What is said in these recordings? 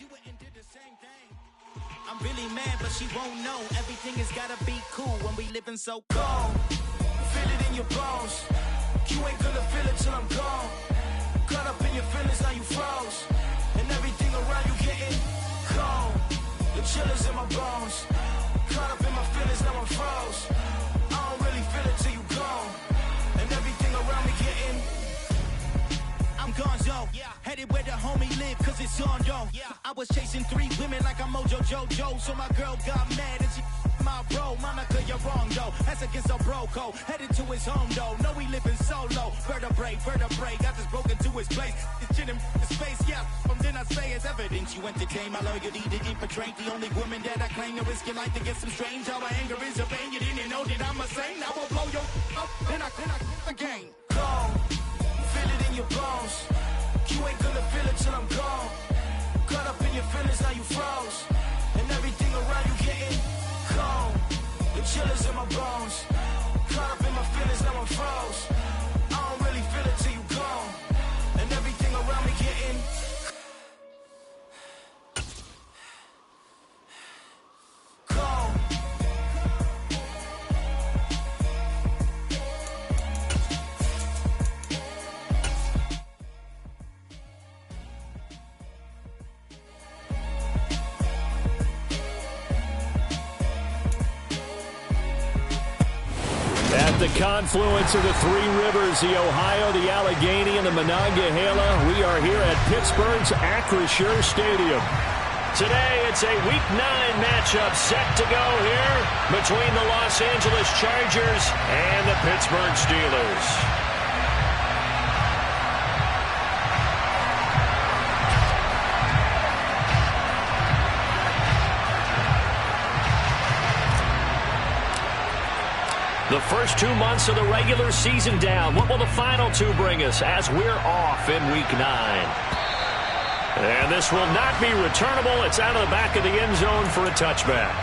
She went and did the same thing. I'm really mad, but she won't know. Everything has gotta be cool when we living so cold. Feel it in your bones. You ain't gonna feel it till I'm gone. Caught up in your feelings, now you froze. And everything around you getting cold. The chillers in my bones. Caught up in my feelings, now I'm froze. I don't really feel it till you gone. And everything around me getting I'm gonzo, headed where the homie live, cause it's on though. I was chasing 3 women like I'm Mojo Jojo, so my girl got mad and she my bro. Monica, you're wrong though, that's against a bro code. Headed to his home though, know we living solo. Vertebrae, got this broken to his place. This shit in his face, from then I say it's evidence. You entertain my loyalty to infiltrate. The only woman that I claim to risk your life to get some strange. Our anger is a pain, you didn't know that I'm a saint. Now I'll blow your up, then I again. Go. Feel it in your bones. You ain't gonna feel it till I'm gone. Caught up in your feelings, now you froze. And everything around you getting cold. The chillers in my bones. Caught up in my feelings, now I'm froze. I don't really feel it till you gone. And everything around me getting cold. The confluence of the 3 rivers, the Ohio, the Allegheny, and the Monongahela. We are here at Pittsburgh's Acrisure Stadium. Today, it's a Week 9 matchup set to go here between the Los Angeles Chargers and the Pittsburgh Steelers. The first 2 months of the regular season down. What will the final 2 bring us as we're off in Week 9? And this will not be returnable. It's out of the back of the end zone for a touchback.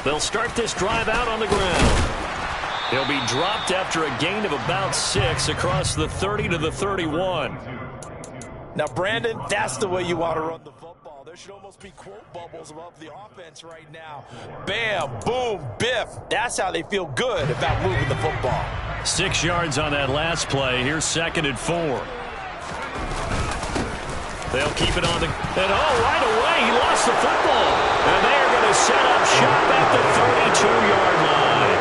They'll start this drive out on the ground. He'll be dropped after a gain of about 6 across the 30 to the 31. Now, Brandon, that's the way you want to run the football. There should almost be quote bubbles above the offense right now. Bam, boom, biff. That's how they feel good about moving the football. 6 yards on that last play. Here's 2nd and 4. They'll keep it on the... And right away, he lost the football. And they are going to set up shop at the 32-yard line.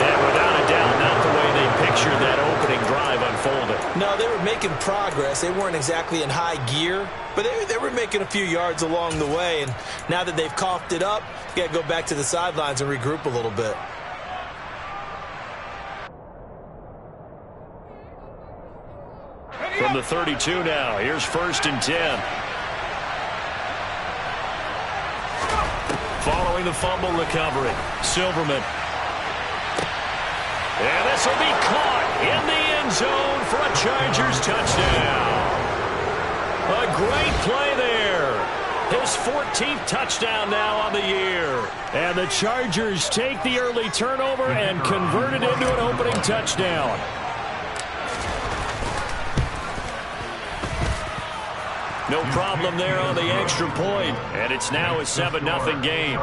And without a doubt, not the way they pictured that opening drive unfolded. No, they were making progress. They weren't exactly in high gear, but they were making a few yards along the way. And now that they've coughed it up, you got to go back to the sidelines and regroup a little bit. From the 32 now, here's 1st and 10. Following the fumble recovery, Silverman. And this will be caught in the end zone for a Chargers touchdown. A great play there. His 14th touchdown now on the year. And the Chargers take the early turnover and convert it into an opening touchdown. No problem there on the extra point, and it's now a 7-0 game.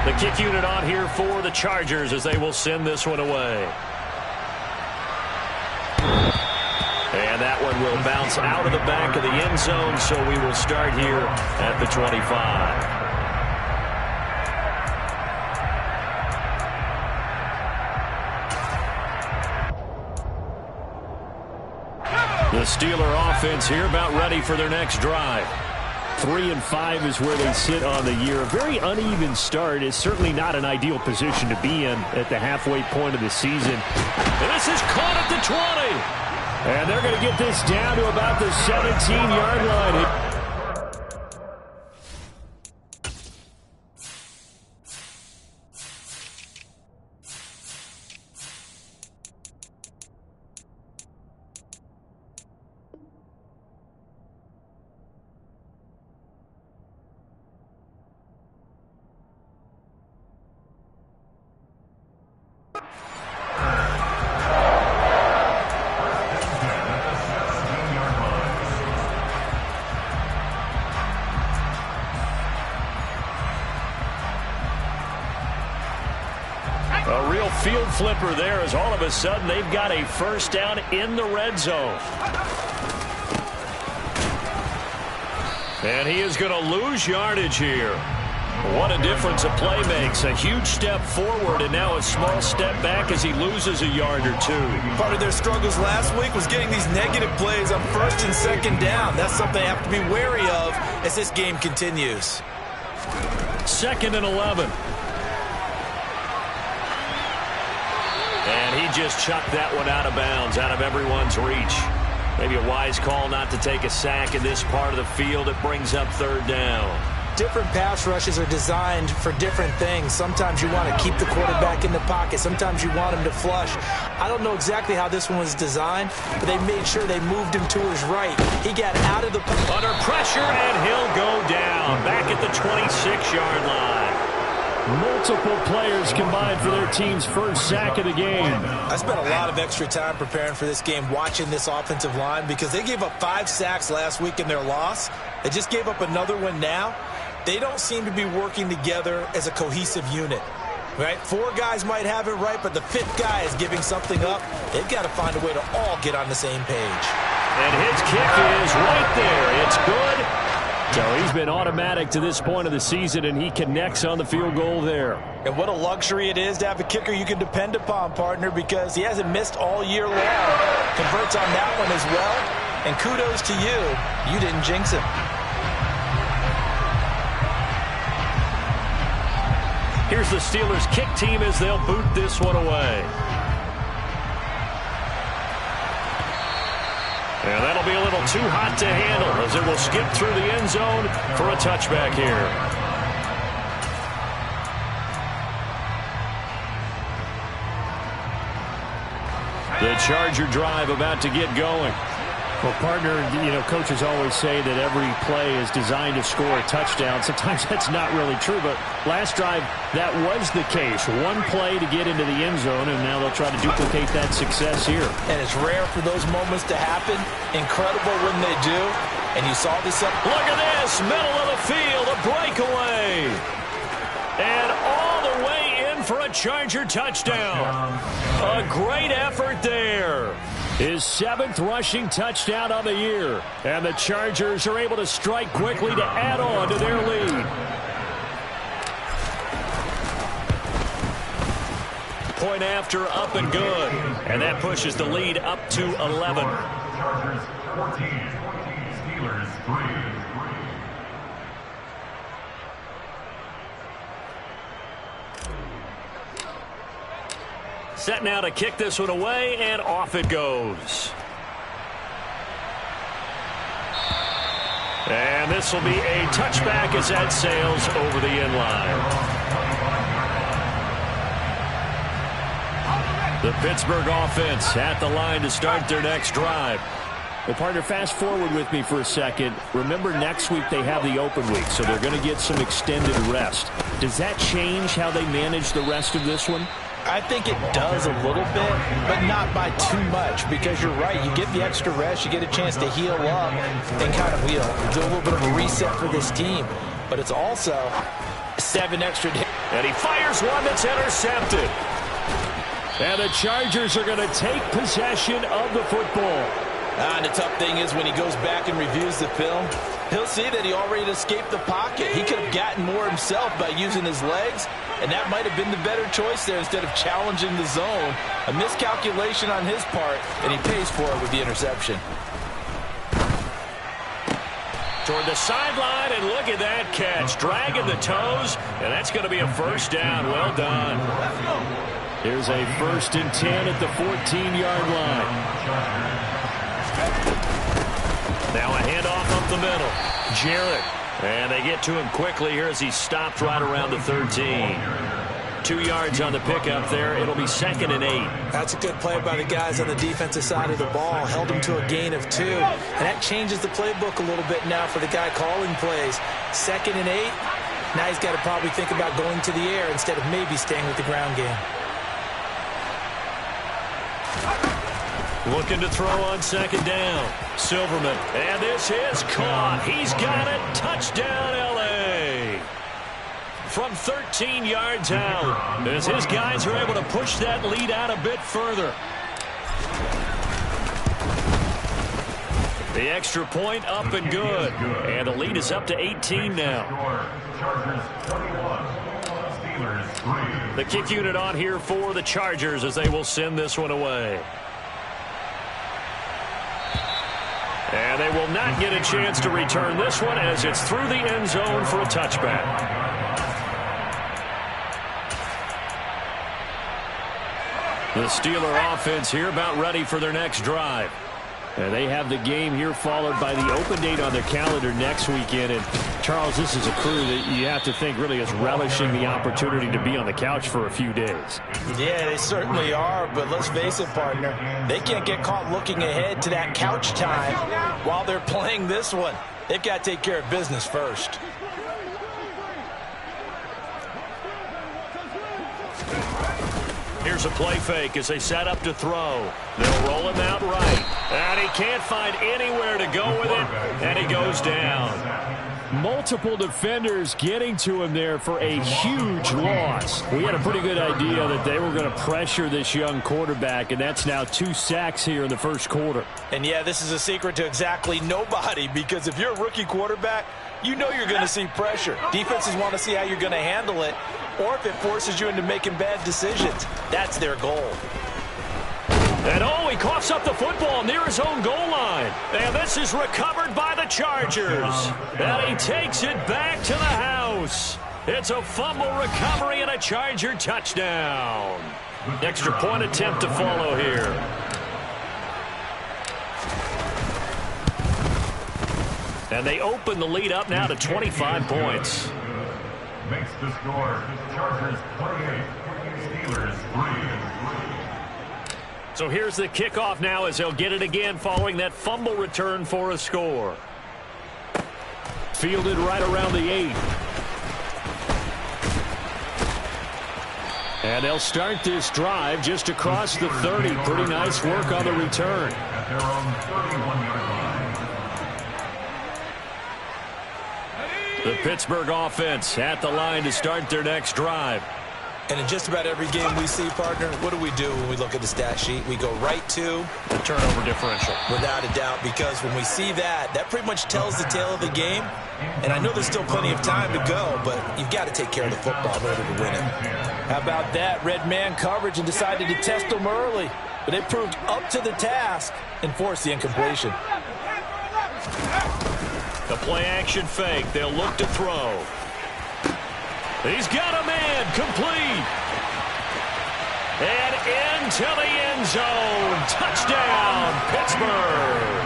The kick unit on here for the Chargers as they will send this one away. And that one will bounce out of the back of the end zone, so we will start here at the 25. The Steeler offense here about ready for their next drive. 3-5 is where they sit on the year. A very uneven start is certainly not an ideal position to be in at the halfway point of the season. And this is caught at the 20. And they're going to get this down to about the 17-yard line. A real field flipper there as all of a sudden they've got a first down in the red zone. And he is going to lose yardage here. What a difference a play makes. A huge step forward and now a small step back as he loses a yard or two. Part of their struggles last week was getting these negative plays on first and second down. That's something they have to be wary of as this game continues. 2nd and 11. And he just chucked that one out of bounds, out of everyone's reach. Maybe a wise call not to take a sack in this part of the field. It brings up 3rd down. Different pass rushes are designed for different things. Sometimes you want to keep the quarterback in the pocket. Sometimes you want him to flush. I don't know exactly how this one was designed, but they made sure they moved him to his right. He got out of the... Under pressure, and he'll go down. Back at the 26-yard line. Multiple players combined for their team's first sack of the game. I spent a lot of extra time preparing for this game, watching this offensive line, because they gave up 5 sacks last week in their loss. They just gave up another one now. They don't seem to be working together as a cohesive unit. Right? 4 guys might have it right, but the 5th guy is giving something up. They've got to find a way to all get on the same page. And his kick is right there. It's good. So he's been automatic to this point of the season, and he connects on the field goal there. And what a luxury it is to have a kicker you can depend upon, partner, because he hasn't missed all year long. Converts on that one as well. And kudos to you. You didn't jinx him. Here's the Steelers' kick team as they'll boot this one away. And that'll be a little too hot to handle as it will skip through the end zone for a touchback here. The Charger drive about to get going. Well, partner, you know, coaches always say that every play is designed to score a touchdown. Sometimes that's not really true, but last drive, that was the case. One play to get into the end zone, and now they'll try to duplicate that success here. And it's rare for those moments to happen. Incredible when they do. And you saw this up. Look at this, middle of the field, a breakaway. And all the way in for a Charger touchdown. A great effort there. His 7th rushing touchdown of the year. And the Chargers are able to strike quickly to add on to their lead. Point after, up and good. And that pushes the lead up to 11. Chargers 14, Steelers 3. Set now to kick this one away, and off it goes. And this will be a touchback as that sails over the end line. The Pittsburgh offense at the line to start their next drive. Well, partner, fast forward with me for a second. Remember, next week they have the open week, so they're going to get some extended rest. Does that change how they manage the rest of this one? I think it does a little bit, but not by too much, because you're right. You get the extra rest, you get a chance to heal up and kind of, you know, do a little bit of a reset for this team. But it's also 7 extra days. And he fires one that's intercepted. And the Chargers are going to take possession of the football. And the tough thing is when he goes back and reviews the film, he'll see that he already escaped the pocket. He could have gotten more himself by using his legs, and that might have been the better choice there instead of challenging the zone. A miscalculation on his part, and he pays for it with the interception. Toward the sideline, and look at that catch. Dragging the toes, and that's going to be a first down. Well done. Here's a 1st and 10 at the 14-yard line. Now a handoff up the middle. Jarrett. And they get to him quickly here as he stopped right around the 13. 2 yards on the pickup there. It'll be 2nd and 8. That's a good play by the guys on the defensive side of the ball. Held him to a gain of 2. And that changes the playbook a little bit now for the guy calling plays. 2nd and 8. Now he's got to probably think about going to the air instead of maybe staying with the ground game. Looking to throw on 2nd down. Silverman. And this is caught. He's got it. Touchdown, L.A. From 13 yards out, as his guys are able to push that lead out a bit further. The extra point up and good. And the lead is up to 18 now. The kick unit on here for the Chargers as they will send this one away. And they will not get a chance to return this one as it's through the end zone for a touchback. The Steeler offense here about ready for their next drive. And they have the game here followed by the open date on their calendar next weekend. And, Charles, this is a crew that you have to think really is relishing the opportunity to be on the couch for a few days. Yeah, they certainly are, but let's face it, partner. They can't get caught looking ahead to that couch time while they're playing this one. They've got to take care of business first. Here's a play fake as they set up to throw. They'll roll him out right. And he can't find anywhere to go with it, and he goes down. Multiple defenders getting to him there for a huge loss. We had a pretty good idea that they were going to pressure this young quarterback, and that's now 2 sacks here in the first quarter. And, yeah, this is a secret to exactly nobody, because if you're a rookie quarterback, you know you're going to see pressure. Defenses want to see how you're going to handle it, or if it forces you into making bad decisions. That's their goal. And he coughs up the football near his own goal line. And this is recovered by the Chargers. And he takes it back to the house. It's a fumble recovery and a Charger touchdown. Extra point attempt to follow here. And they open the lead up now to 25 points. Makes the score Chargers 28, Steelers 3. So here's the kickoff now as they'll get it again following that fumble return for a score. Fielded right around the 8. And they'll start this drive just across the 30. Pretty nice work on the return. At their own 31-yard line. The Pittsburgh offense at the line to start their next drive. And in just about every game we see, partner, what do we do when we look at the stat sheet? We go right to the turnover differential. Without a doubt, because when we see that, that pretty much tells the tale of the game. And I know there's still plenty of time to go, but you've got to take care of the football in order to win it. How about that? Red man coverage and decided to test them early. But they proved up to the task and forced the incompletion. The play action fake. They'll look to throw. He's got a man, complete. And into the end zone. Touchdown, Pittsburgh.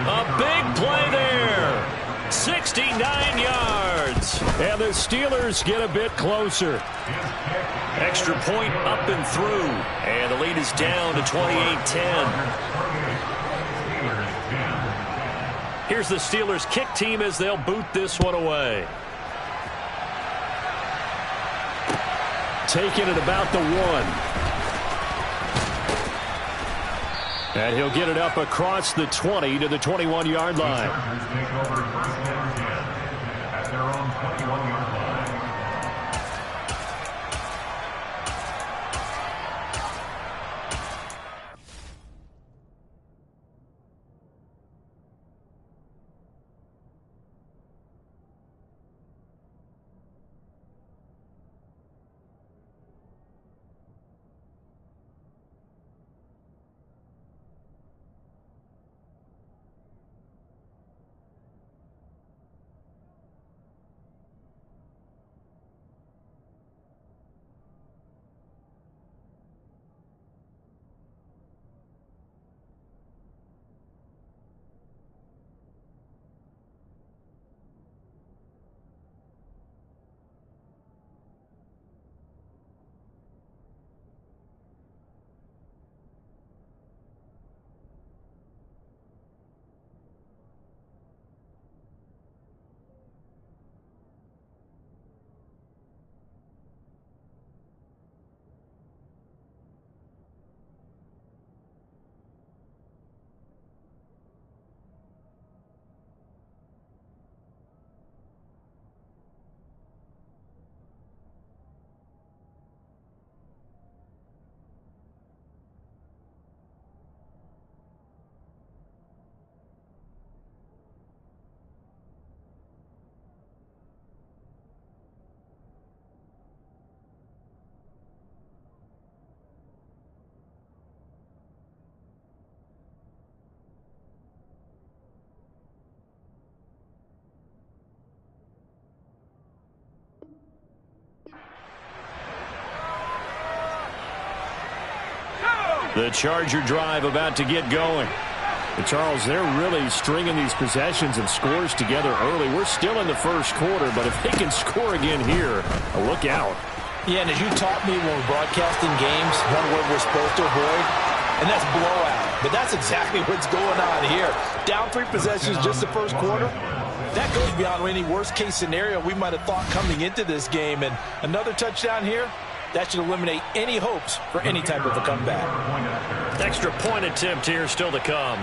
A big play there. 69 yards. And the Steelers get a bit closer. Extra point up and through. And the lead is down to 28-10. Here's the Steelers kick team as they'll boot this one away. Taking it about the 1. And he'll get it up across the 20 to the 21-yard line. Take over first and 10 at their own 21-yard line. The Charger drive about to get going. And Charles, they're really stringing these possessions and scores together early. We're still in the first quarter, but if they can score again here, look out. Yeah, and as you taught me when we're broadcasting games, one word we're supposed to avoid, and that's blowout. But that's exactly what's going on here. Down 3 possessions just the first quarter. That goes beyond any worst-case scenario we might have thought coming into this game. And another touchdown here, that should eliminate any hopes for any type of a comeback. Extra point attempt here still to come.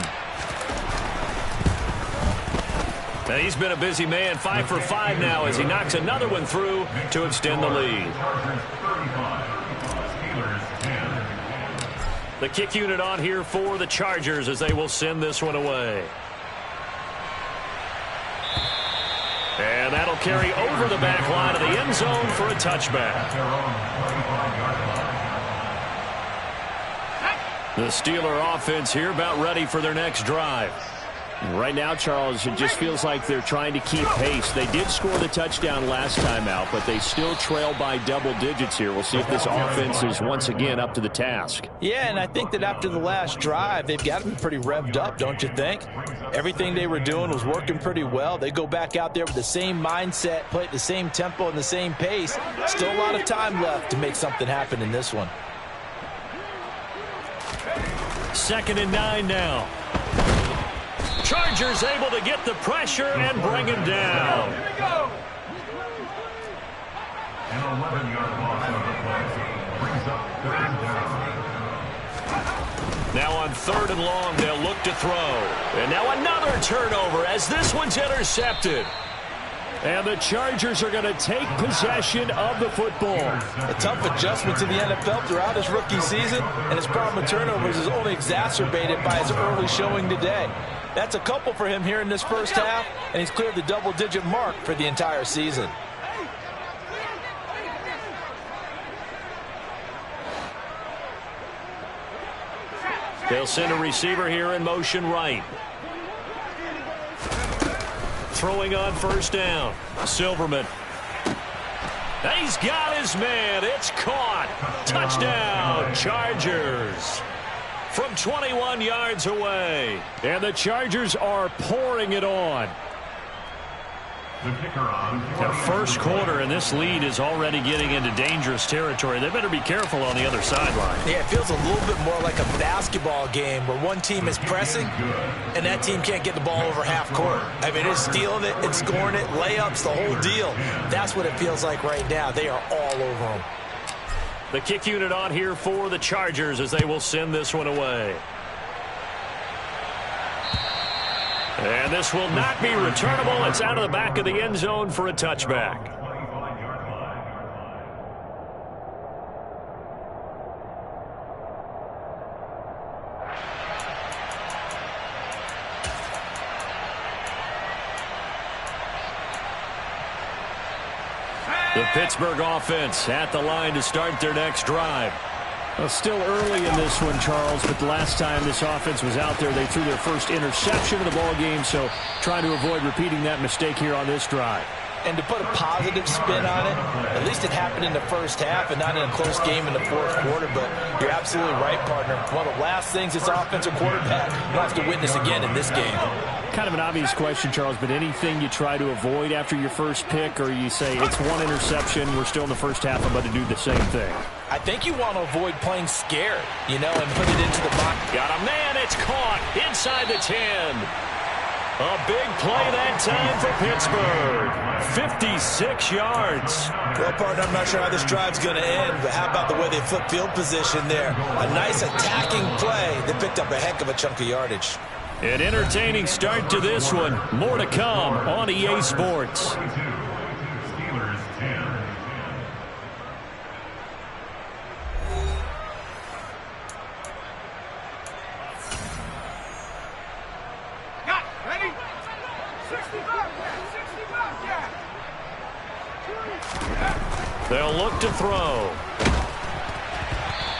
Now he's been a busy man, 5 for 5 now as he knocks another one through to extend the lead. The kick unit on here for the Chargers as they will send this one away. And that'll carry over the back line of the end zone for a touchback. The Steeler offense here about ready for their next drive. Right now, Charles, it just feels like they're trying to keep pace. They did score the touchdown last time out, but they still trail by double digits here. We'll see if this offense is once again up to the task. Yeah, and I think that after the last drive, they've got to be pretty revved up, don't you think? Everything they were doing was working pretty well. They go back out there with the same mindset, play at the same tempo and the same pace. Still a lot of time left to make something happen in this one. 2nd and 9 now. Chargers able to get the pressure and bring him down. An 11-yard loss on the play brings up 3rd down. Now on 3rd and long, they'll look to throw. And now another turnover as this one's intercepted. And the Chargers are going to take possession of the football. A tough adjustment to the NFL throughout his rookie season, and his problem with turnovers is only exacerbated by his early showing today. That's a couple for him here in this first half, and he's cleared the double-digit mark for the entire season. They'll send a receiver here in motion right. Throwing on 1st down. Silverman. He's got his man. It's caught. Touchdown, Chargers. From 21 yards away. And the Chargers are pouring it on. The first quarter, and this lead is already getting into dangerous territory. They better be careful on the other sideline. Yeah, it feels a little bit more like a basketball game where one team is pressing and that team can't get the ball over half court. I mean, it's stealing it, it's scoring it, layups, the whole deal. That's what it feels like right now. They are all over them. The kick unit on here for the Chargers as they will send this one away. And this will not be returnable. It's out of the back of the end zone for a touchback. The Pittsburgh offense at the line to start their next drive. Well, still early in this one, Charles, but the last time this offense was out there, they threw their first interception of the ball game, so trying to avoid repeating that mistake here on this drive. And to put a positive spin on it, at least it happened in the first half and not in a close game in the fourth quarter, but you're absolutely right, partner. One of the last things this offensive quarterback will have to witness again in this game. Kind of an obvious question, Charles, but anything you try to avoid after your first pick, or you say it's one interception, we're still in the first half, I'm about to do the same thing? I think you want to avoid playing scared, you know, and put it into the box. Got a man, it's caught inside the 10. A big play that time for Pittsburgh. 56 yards. Well, partner, I'm not sure how this drive's going to end, but how about the way they flip field position there? A nice attacking play. They picked up a heck of a chunk of yardage. An entertaining start to this one. More to come on EA Sports. Steelers 10. They'll look to throw.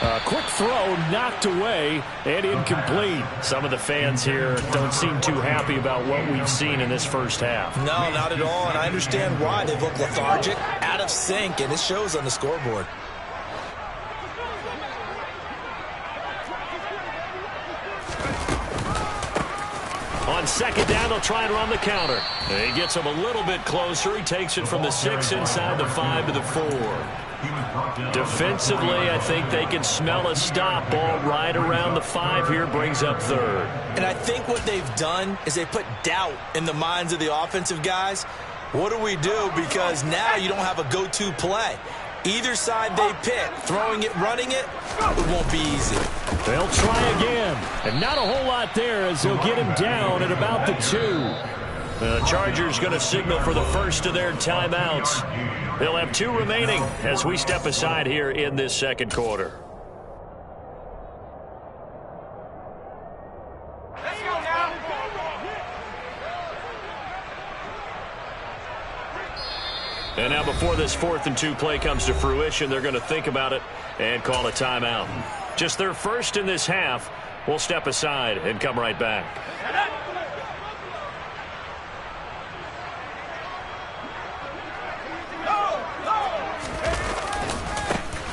A quick throw knocked away and incomplete. Some of the fans here don't seem too happy about what we've seen in this first half. No, not at all, and I understand why. They've looked lethargic, out of sync, and it shows on the scoreboard. On second down, they'll try and run the counter. He gets him a little bit closer. He takes it from the 6 inside the 5 to the 4. Defensively, I think they can smell a stop. Ball right around the 5 here, brings up third. And I think what they've done is they put doubt in the minds of the offensive guys. What do we do? Because now you don't have a go-to play. Either side they pick, throwing it, running it, it won't be easy. They'll try again. And not a whole lot there as they'll get him down at about the 2. The Chargers going to signal for the first of their timeouts. They'll have 2 remaining as we step aside here in this second quarter. And now before this 4th and 2 play comes to fruition, they're going to think about it and call a timeout. Just their first in this half. We'll step aside and come right back.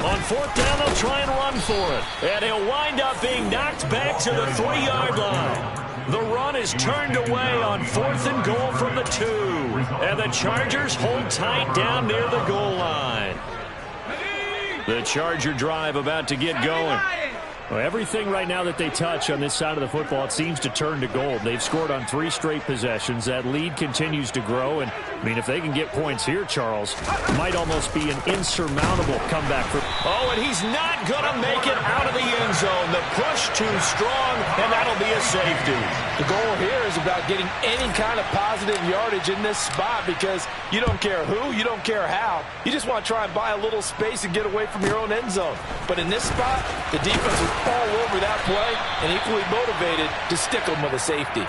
On 4th down, they'll try and run for it. And he'll wind up being knocked back to the 3-yard line. The run is turned away on 4th and goal from the 2. And the Chargers hold tight down near the goal line. The Charger drive about to get going. Well, everything right now that they touch on this side of the football, it seems to turn to gold. They've scored on 3 straight possessions. That lead continues to grow. And, I mean, if they can get points here, Charles, it might almost be an insurmountable comeback. Oh, and he's not going to make it out of the end zone. The push too strong, and that'll be a safety. The goal here is about getting any kind of positive yardage in this spot because you don't care who, you don't care how. You just want to try and buy a little space and get away from your own end zone. But in this spot, the defense is all over that play and equally motivated to stick them with a safety.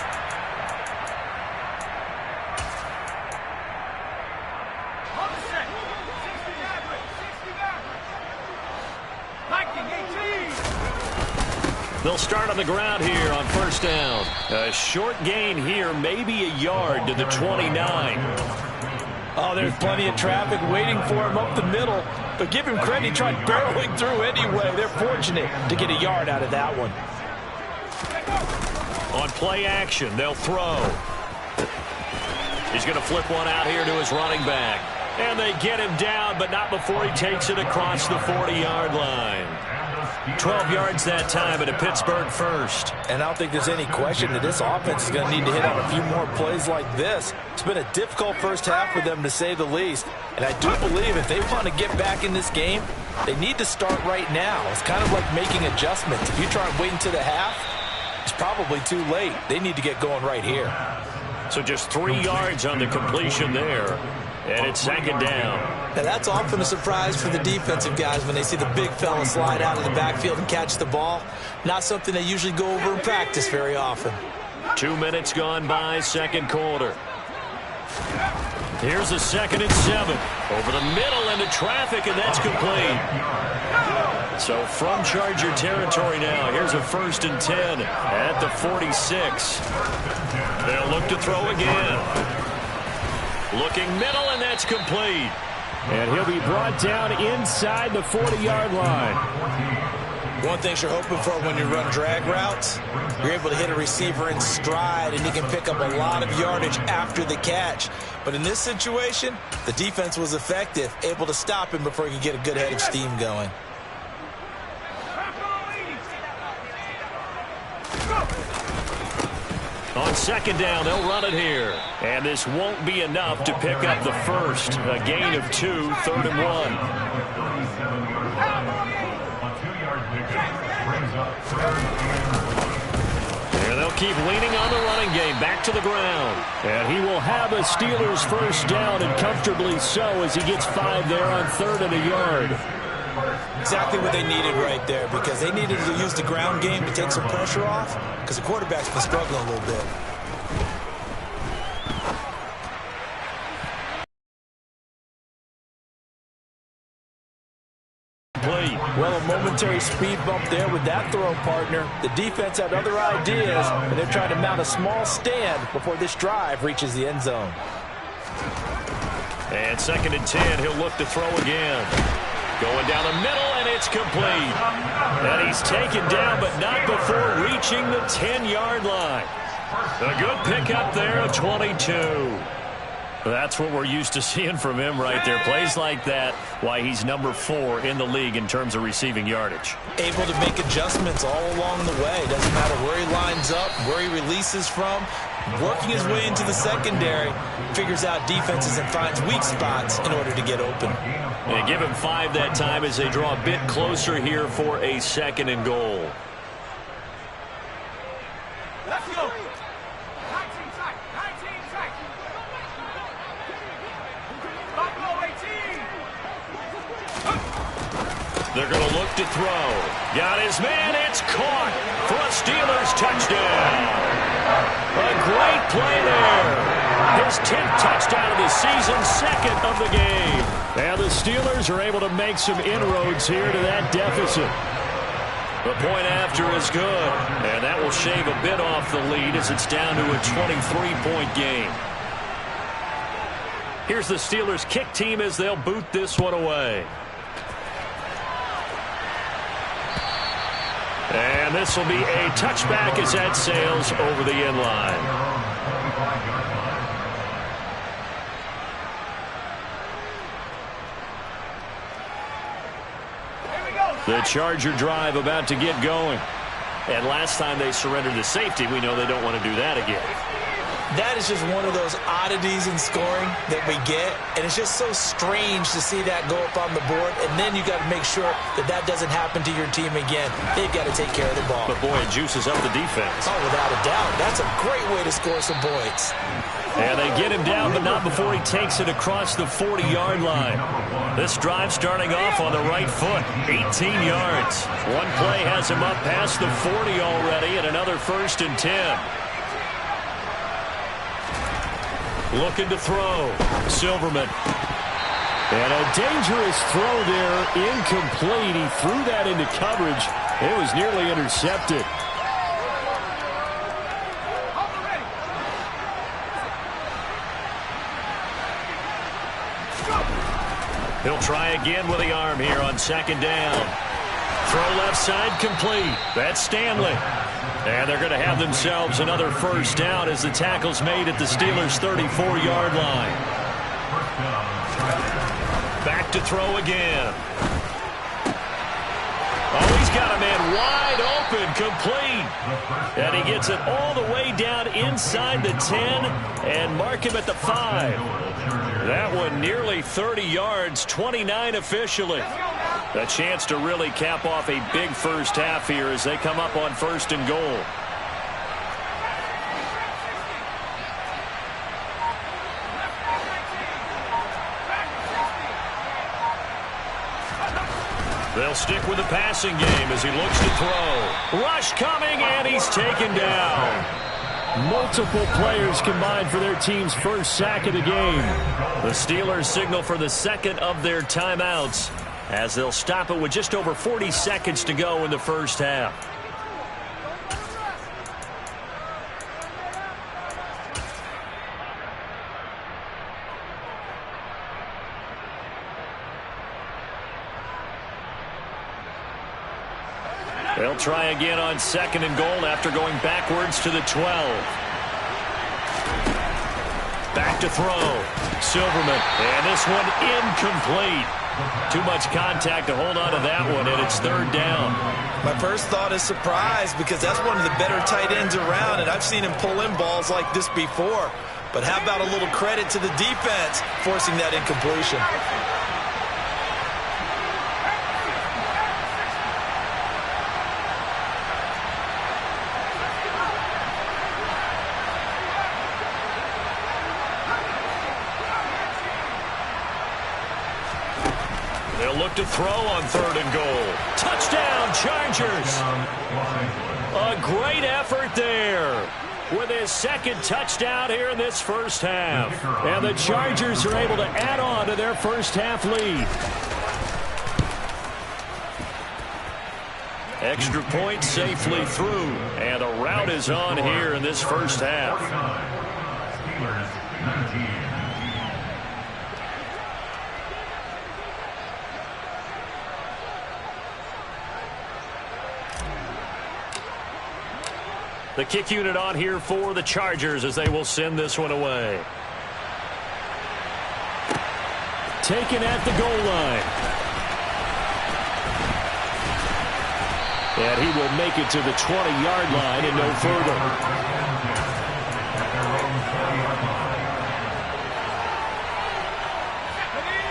They'll start on the ground here on 1st down. A short gain here, maybe a yard to the 29. Oh, there's plenty of traffic waiting for him up the middle. But give him credit, he tried barreling through anyway. They're fortunate to get a yard out of that one. On play action, they'll throw. He's going to flip one out here to his running back. And they get him down, but not before he takes it across the 40-yard line. 12 yards that time, and a Pittsburgh first. And I don't think there's any question that this offense is going to need to hit on a few more plays like this. It's been a difficult first half for them, to say the least. And I do believe if they want to get back in this game, they need to start right now. It's kind of like making adjustments. If you try and wait until the half, it's probably too late. They need to get going right here. So just 3 yards on the completion there. And it's 2nd down. Now that's often a surprise for the defensive guys when they see the big fella slide out of the backfield and catch the ball. Not something they usually go over in practice very often. 2 minutes gone by, second quarter. Here's a 2nd and 7. Over the middle into traffic, and that's complete. So from Charger territory now, here's a 1st and 10 at the 46. They'll look to throw again. Looking middle, and that's complete. And he'll be brought down inside the 40-yard line. One thing you're hoping for when you run drag routes, you're able to hit a receiver in stride, and he can pick up a lot of yardage after the catch. But in this situation, the defense was effective, able to stop him before he could get a good head of steam going. On 2nd down, they'll run it here. And this won't be enough to pick up the first. A gain of 2, 3rd and 1. And they'll keep leaning on the running game. Back to the ground. And he will have a Steelers first down, and comfortably so, as he gets 5 there on 3rd and a yard. Exactly what they needed right there, because they needed to use the ground game to take some pressure off, because the quarterback's been struggling a little bit. Well, a momentary speed bump there with that throw, partner. The defense had other ideas, and they're trying to mount a small stand before this drive reaches the end zone. And 2nd and 10, he'll look to throw again. Going down the middle, and it's complete. And he's taken down, but not before reaching the 10-yard line. A good pickup there of 22. That's what we're used to seeing from him right there. Plays like that, why he's number 4 in the league in terms of receiving yardage. Able to make adjustments all along the way. Doesn't matter where he lines up, where he releases from. Working his way into the secondary, figures out defenses and finds weak spots in order to get open. And give him 5 that time as they draw a bit closer here for a 2nd and goal. Let's go. They're going to look to throw. Got his man. It's caught for a Steelers touchdown. A great play there. His 10th touchdown of the season, 2nd of the game. And the Steelers are able to make some inroads here to that deficit. The point after is good. And that will shave a bit off the lead as it's down to a 23-point game. Here's the Steelers kick team as they'll boot this one away. And this will be a touchback as that sails over the end line. The Charger drive about to get going. And last time they surrendered to safety, we know they don't want to do that again. That is just one of those oddities in scoring that we get, and it's just so strange to see that go up on the board, and then you got to make sure that that doesn't happen to your team again. They've got to take care of the ball. But boy, it juices up the defense. Oh, without a doubt. That's a great way to score some points. And they get him down, but not before he takes it across the 40-yard line. This drive starting off on the right foot, 18 yards. One play has him up past the 40 already, and another 1st and 10. Looking to throw. Silverman. And a dangerous throw there. Incomplete. He threw that into coverage. It was nearly intercepted. He'll try again with the arm here on 2nd down. Throw left side complete. That's Stanley. And they're going to have themselves another 1st down as the tackle's made at the Steelers' 34-yard line. Back to throw again. Oh, he's got a man wide open, complete. And he gets it all the way down inside the 10 and mark him at the 5. That one nearly 30 yards, 29 officially. A chance to really cap off a big first half here as they come up on 1st and goal. They'll stick with the passing game as he looks to throw. Rush coming, and he's taken down. Multiple players combined for their team's 1st sack of the game. The Steelers signal for the 2nd of their timeouts as they'll stop it with just over 40 seconds to go in the first half. They'll try again on 2nd and goal after going backwards to the 12. Back to throw. Silverman. And this one incomplete. Too much contact to hold on to that one, and it's 3rd down. My first thought is surprise because that's one of the better tight ends around, and I've seen him pull in balls like this before. But how about a little credit to the defense forcing that incompletion? They'll look to throw on 3rd and goal. Touchdown, Chargers. A great effort there with his 2nd touchdown here in this first half. And the Chargers are able to add on to their first half lead. Extra point safely through. And a rout is on here in this first half. Steelers 19. The kick unit on here for the Chargers as they will send this one away. Taken at the goal line. And he will make it to the 20-yard line and no further.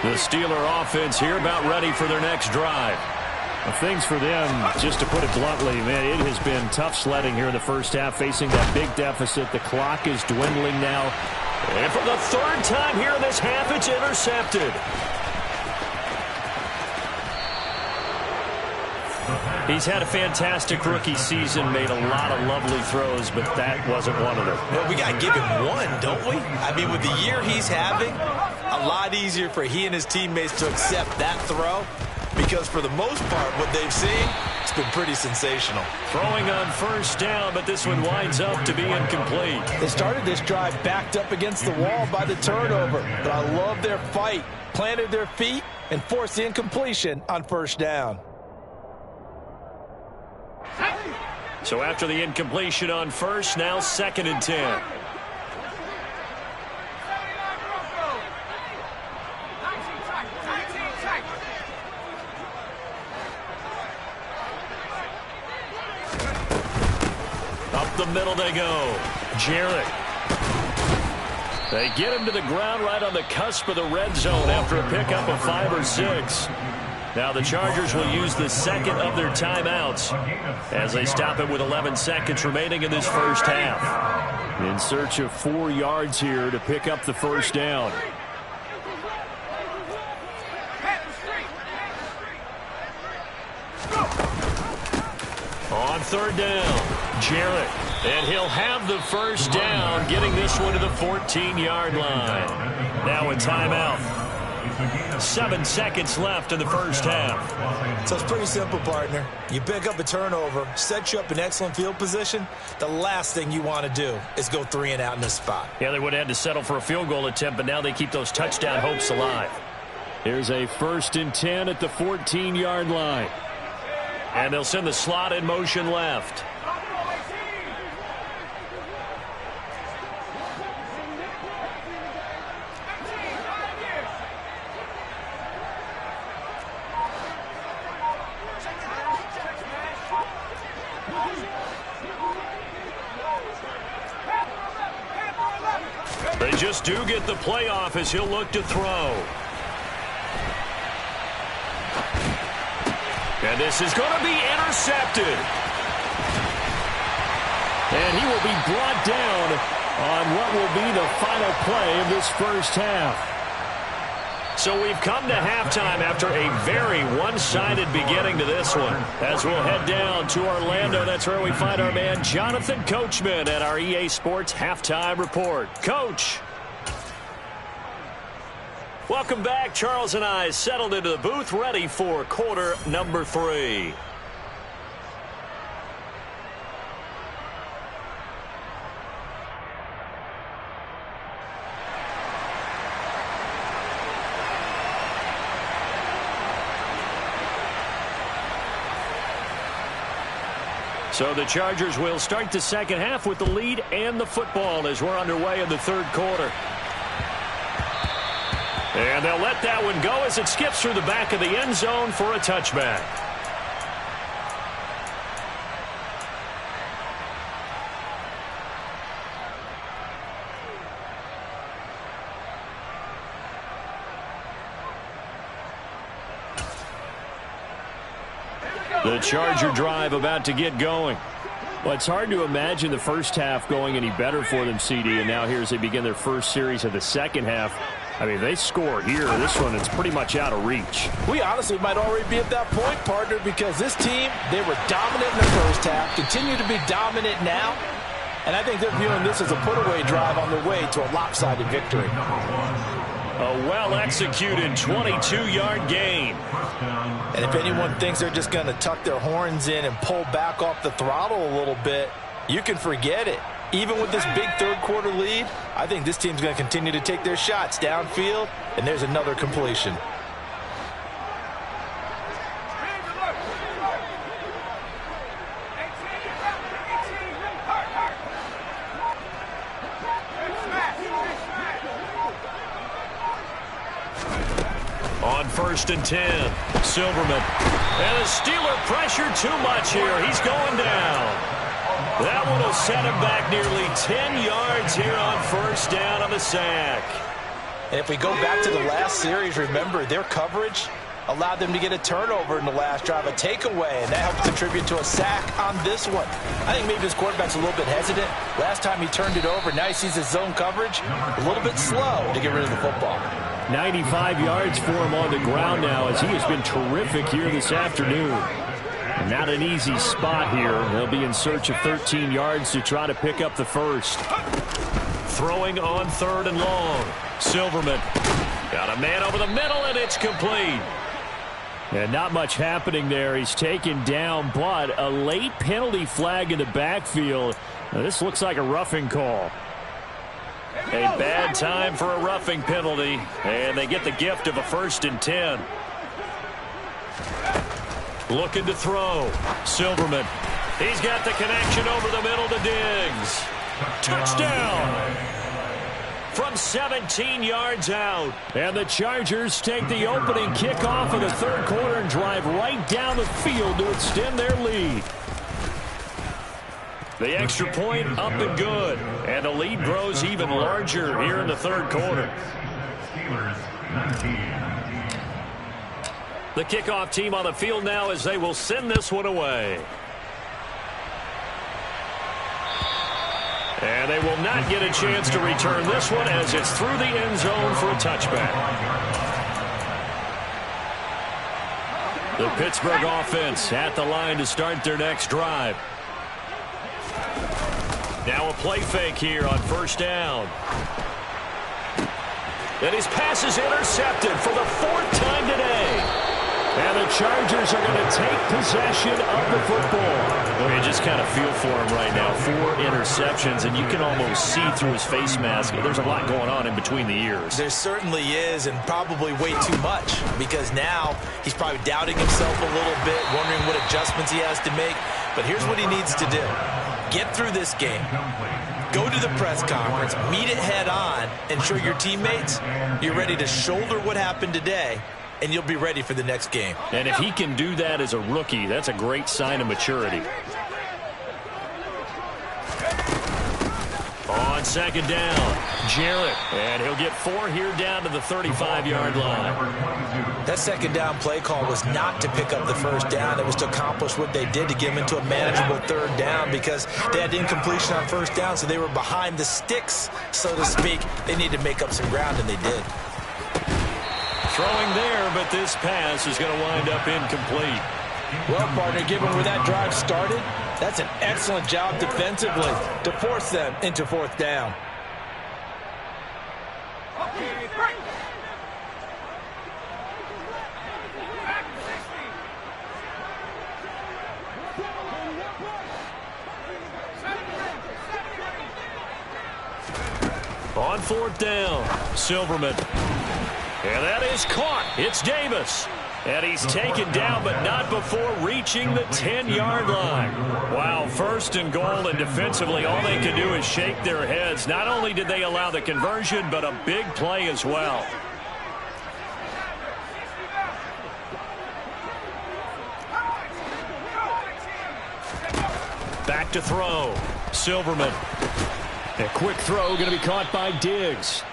The Steeler offense here about ready for their next drive. Well, things for them, just to put it bluntly, man, it has been tough sledding here in the first half, facing that big deficit. The clock is dwindling now. And for the third time here in this half, it's intercepted. He's had a fantastic rookie season, made a lot of lovely throws, but that wasn't one of them. Well, we got to give him one, don't we? I mean, with the year he's having, a lot easier for he and his teammates to accept that throw, because for the most part, what they've seen, it's been pretty sensational. Throwing on first down, but this one winds up to be incomplete. They started this drive backed up against the wall by the turnover, but I love their fight, planted their feet, and forced the incompletion on first down. So after the incompletion on first, now 2nd and 10. Up the middle they go. Jarrett. They get him to the ground right on the cusp of the red zone after a pickup of 5 or 6. Now the Chargers will use the second of their timeouts as they stop it with 11 seconds remaining in this first half. In search of 4 yards here to pick up the first down. On third down, Jarrett. And he'll have the first down, getting this one to the 14-yard line. Now a timeout. 7 seconds left in the first half. So it's pretty simple, partner. You pick up a turnover, set you up in excellent field position. The last thing you want to do is go 3 and out in this spot. Yeah, they would have had to settle for a field goal attempt, but now they keep those touchdown hopes alive. Here's a 1st and 10 at the 14-yard line. And they'll send the slot in motion left. They just do get the playoff as he'll look to throw. And this is going to be intercepted. And he will be brought down on what will be the final play of this first half. So we've come to halftime after a very one-sided beginning to this one. As we'll head down to Orlando, that's where we find our man Jonathan Coachman at our EA Sports Halftime Report. Coach. Welcome back. Charles and I settled into the booth, ready for quarter number 3. So the Chargers will start the second half with the lead and the football as we're underway in the third quarter. And they'll let that one go as it skips through the back of the end zone for a touchback. The Charger drive about to get going. Well, it's hard to imagine the first half going any better for them, CD, and now here as they begin their first series of the second half. I mean, they score here. This one is pretty much out of reach. We honestly might already be at that point, partner, because this team, they were dominant in the first half, continue to be dominant now, and I think they're viewing this as a put-away drive on their way to a lopsided victory. A well-executed 22-yard gain. And if anyone thinks they're just going to tuck their horns in and pull back off the throttle a little bit, you can forget it. Even with this big third-quarter lead, I think this team's going to continue to take their shots downfield, and there's another completion. On 1st and 10, Silverman. And the Steeler pressure too much here. He's going down. That one will set him back nearly 10 yards here on 1st down on the sack. And if we go back to the last series, remember, their coverage allowed them to get a turnover in the last drive, a takeaway, and that helped contribute to a sack on this one. I think maybe his quarterback's a little bit hesitant. Last time he turned it over, now he sees his zone coverage a little bit slow to get rid of the football. 95 yards for him on the ground now as he has been terrific here this afternoon. Not an easy spot here. They'll be in search of 13 yards to try to pick up the first. Throwing on 3rd and long. Silverman got a man over the middle, and it's complete. And not much happening there. He's taken down, but a late penalty flag in the backfield. Now, this looks like a roughing call. A bad time for a roughing penalty, and they get the gift of a 1st and 10. Looking to throw. Silverman. He's got the connection over the middle to Diggs. Touchdown! From 17 yards out. And the Chargers take the opening kickoff of the 3rd quarter and drive right down the field to extend their lead. The extra point up and good. And the lead grows even larger here in the 3rd quarter. The kickoff team on the field now as they will send this one away. And they will not get a chance to return this one as it's through the end zone for a touchback. The Pittsburgh offense at the line to start their next drive. Now a play fake here on 1st down. And his pass is intercepted for the 4th time today. And the Chargers are going to take possession of the football. Well, you just kind of feel for him right now. 4 interceptions, and you can almost see through his face mask. There's a lot going on in between the ears. There certainly is, and probably way too much, because now he's probably doubting himself a little bit, wondering what adjustments he has to make. But here's what he needs to do. Get through this game. Go to the press conference, meet it head on, and show your teammates you're ready to shoulder what happened today, and you'll be ready for the next game. And if he can do that as a rookie, that's a great sign of maturity. On 2nd down, Jarrett. And he'll get 4 here down to the 35-yard line. That 2nd down play call was not to pick up the 1st down. It was to accomplish what they did, to get them into a manageable 3rd down, because they had incompletion on 1st down, so they were behind the sticks, so to speak. They needed to make up some ground, and they did. Throwing there, but this pass is going to wind up incomplete. Well, partner, given where that drive started, that's an excellent job defensively to force them into 4th down. On 4th down, Silverman. And that is caught. It's Davis. And he's taken down, but not before reaching the 10-yard line. Wow, 1st and goal, and defensively all they can do is shake their heads. Not only did they allow the conversion, but a big play as well. Back to throw. Silverman. A quick throw going to be caught by Diggs.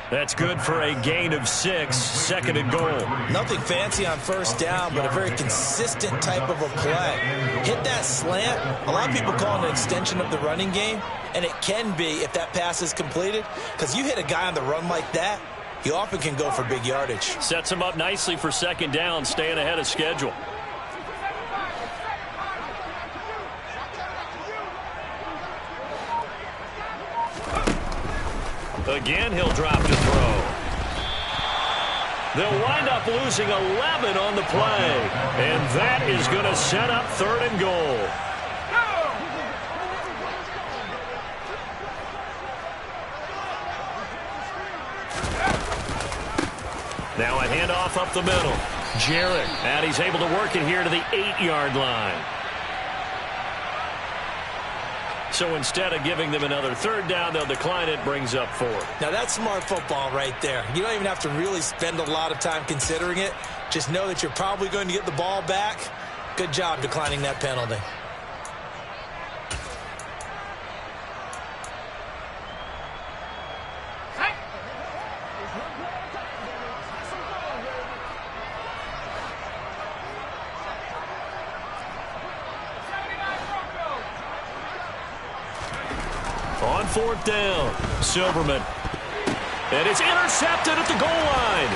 That's good for a gain of 6, 2nd and goal. Nothing fancy on 1st down, but a very consistent type of a play. Hit that slant. A lot of people call it an extension of the running game, and it can be if that pass is completed, because you hit a guy on the run like that, he often can go for big yardage. Sets him up nicely for 2nd down, staying ahead of schedule. Again, he'll drop to throw. They'll wind up losing 11 on the play. And that is going to set up 3rd and goal. Now a handoff up the middle. Jarrett, and he's able to work it here to the 8-yard line. So instead of giving them another third down, they'll decline it, brings up 4. Now, that's smart football right there. You don't even have to really spend a lot of time considering it. Just know that you're probably going to get the ball back. Good job declining that penalty. On 4th down, Silverman. And it's intercepted at the goal line.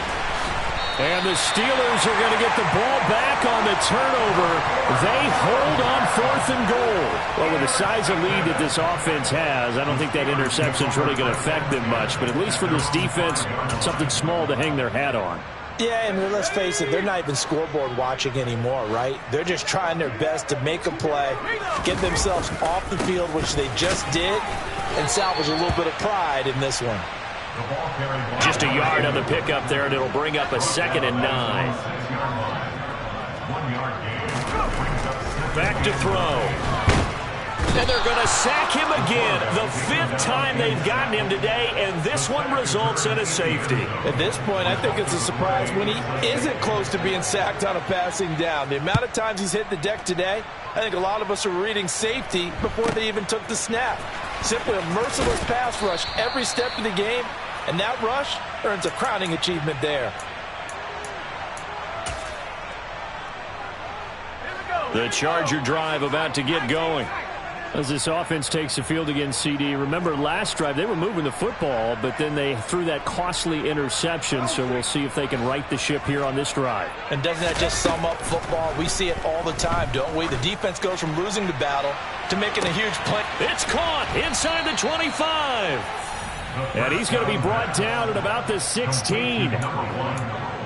And the Steelers are going to get the ball back on the turnover. They hold on 4th and goal. Well, with the size of lead that this offense has, I don't think that interception is really going to affect them much. But at least for this defense, something small to hang their hat on. Yeah, and let's face it, they're not even scoreboard watching anymore, right? They're just trying their best to make a play, get themselves off the field, which they just did, and salvage a little bit of pride in this one. Just a yard on the pickup there, and it'll bring up a 2nd and 9. Back to throw. And they're going to sack him again. The 5th time they've gotten him today, and this one results in a safety. At this point, I think it's a surprise when he isn't close to being sacked on a passing down. The amount of times he's hit the deck today, I think a lot of us are reading safety before they even took the snap. Simply a merciless pass rush every step of the game, and that rush earns a crowning achievement there. The Charger drive about to get going. As this offense takes the field against CD, remember last drive they were moving the football, but then they threw that costly interception, so we'll see if they can right the ship here on this drive. And doesn't that just sum up football? We see it all the time, don't we? The defense goes from losing the battle to making a huge play. It's caught inside the 25. And he's going to be brought down at about the 16.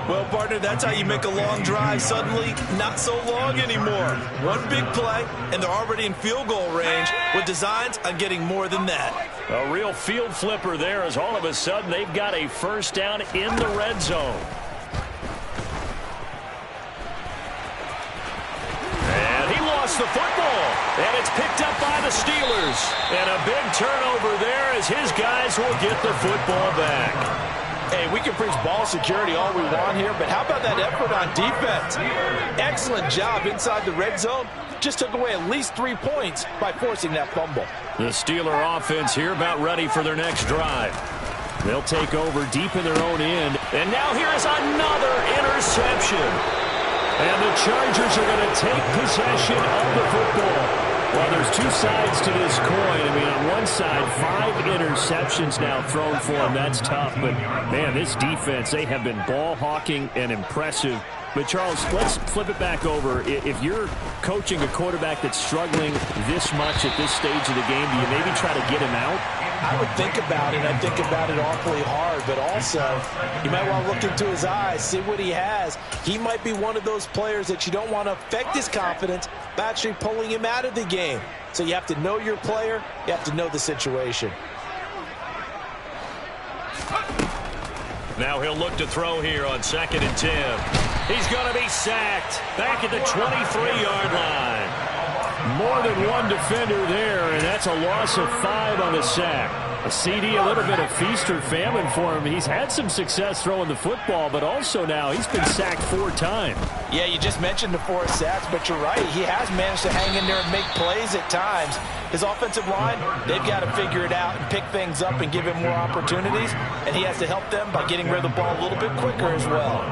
Well, partner, that's how you make a long drive suddenly not so long anymore. One big play, and they're already in field goal range with designs on getting more than that. A real field flipper there as all of a sudden they've got a first down in the red zone. And he lost the football, and it's picked up by the Steelers. And a big turnover there as his guys will get the football back. Hey, we can preach ball security all we want here, but how about that effort on defense? Excellent job inside the red zone. Just took away at least 3 points by forcing that fumble. The Steeler offense here about ready for their next drive. They'll take over deep in their own end. And now here is another interception. And the Chargers are going to take possession of the football. Well, there's 2 sides to this coin. I mean, on one side, 5 interceptions now thrown for him. That's tough. But, man, this defense, they have been ball hawking and impressive. But, Charles, let's flip it back over. If you're coaching a quarterback that's struggling this much at this stage of the game, do you maybe try to get him out? I would think about it. I think about it awfully hard. But also, you might want to look into his eyes, see what he has. He might be one of those players that you don't want to affect his confidence by actually pulling him out of the game. So you have to know your player. You have to know the situation. Now he'll look to throw here on 2nd and 10. He's going to be sacked back at the 23-yard line. More than one defender there, and that's a loss of 5 on the sack. A CD, a little bit of feast or famine for him. He's had some success throwing the football, but also now he's been sacked 4 times. Yeah, you just mentioned the 4 sacks, but you're right. He has managed to hang in there and make plays at times. His offensive line, they've got to figure it out and pick things up and give him more opportunities, and he has to help them by getting rid of the ball a little bit quicker as well.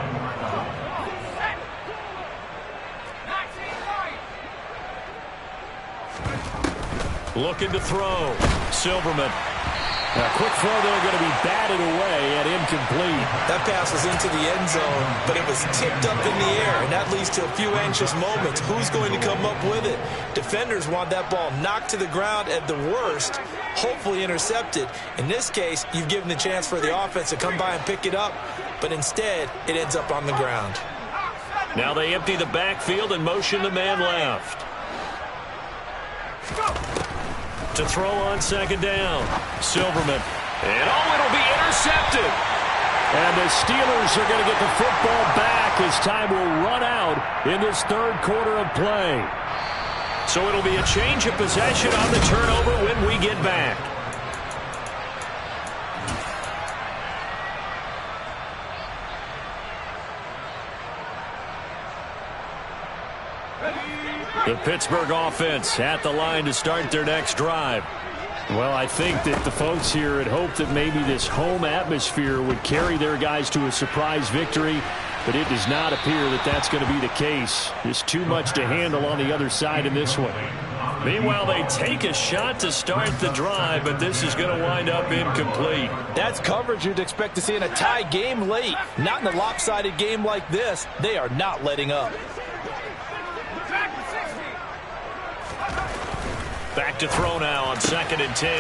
Looking to throw. Silverman. A quick throw there, going to be batted away and incomplete. That pass was into the end zone, but it was tipped up in the air, and that leads to a few anxious moments. Who's going to come up with it? Defenders want that ball knocked to the ground at the worst, hopefully intercepted. In this case, you've given the chance for the offense to come by and pick it up, but instead, it ends up on the ground. Now they empty the backfield and motion the man left. To throw on 2nd down. Silverman. And it'll be intercepted. And the Steelers are going to get the football back as time will run out in this 3rd quarter of play. So it'll be a change of possession on the turnover when we get back. The Pittsburgh offense at the line to start their next drive. Well, I think that the folks here had hoped that maybe this home atmosphere would carry their guys to a surprise victory, but it does not appear that that's going to be the case. There's too much to handle on the other side in this one. Meanwhile, they take a shot to start the drive, but this is going to wind up incomplete. That's coverage you'd expect to see in a tie game late. Not in a lopsided game like this. They are not letting up. Back to throw now on 2nd and 10.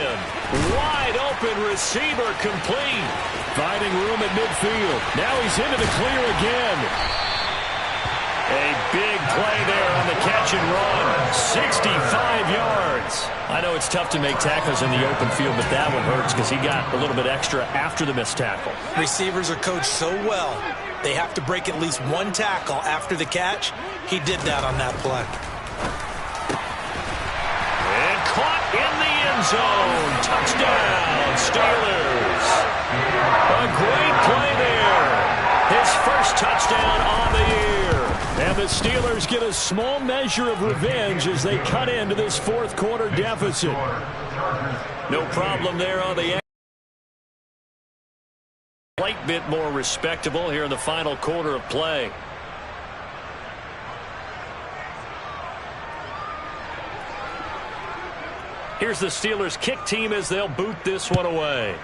Wide open receiver complete. Finding room at midfield. Now he's into the clear again. A big play there on the catch and run. 65 yards. I know it's tough to make tackles in the open field, but that one hurts because he got a little bit extra after the missed tackle. Receivers are coached so well. They have to break at least one tackle after the catch. He did that on that play. Caught in the end zone. Touchdown, Steelers. A great play there. His first touchdown on the year. And the Steelers get a small measure of revenge as they cut into this fourth quarter deficit. No problem there on the end. Slight bit more respectable here in the final quarter of play. Here's the Steelers kick team as they'll boot this one away.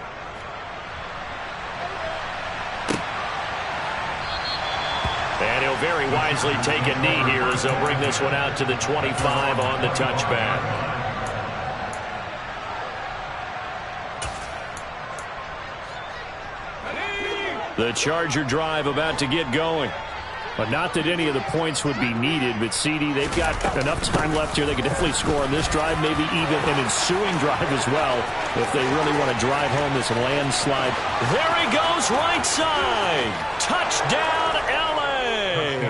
And he'll very wisely take a knee here as they'll bring this one out to the 25 on the touchback. The Charger drive about to get going. But not that any of the points would be needed, but CD, they've got enough time left here. They can definitely score on this drive, maybe even an ensuing drive as well, if they really want to drive home this landslide. There he goes, right side. Touchdown, LA.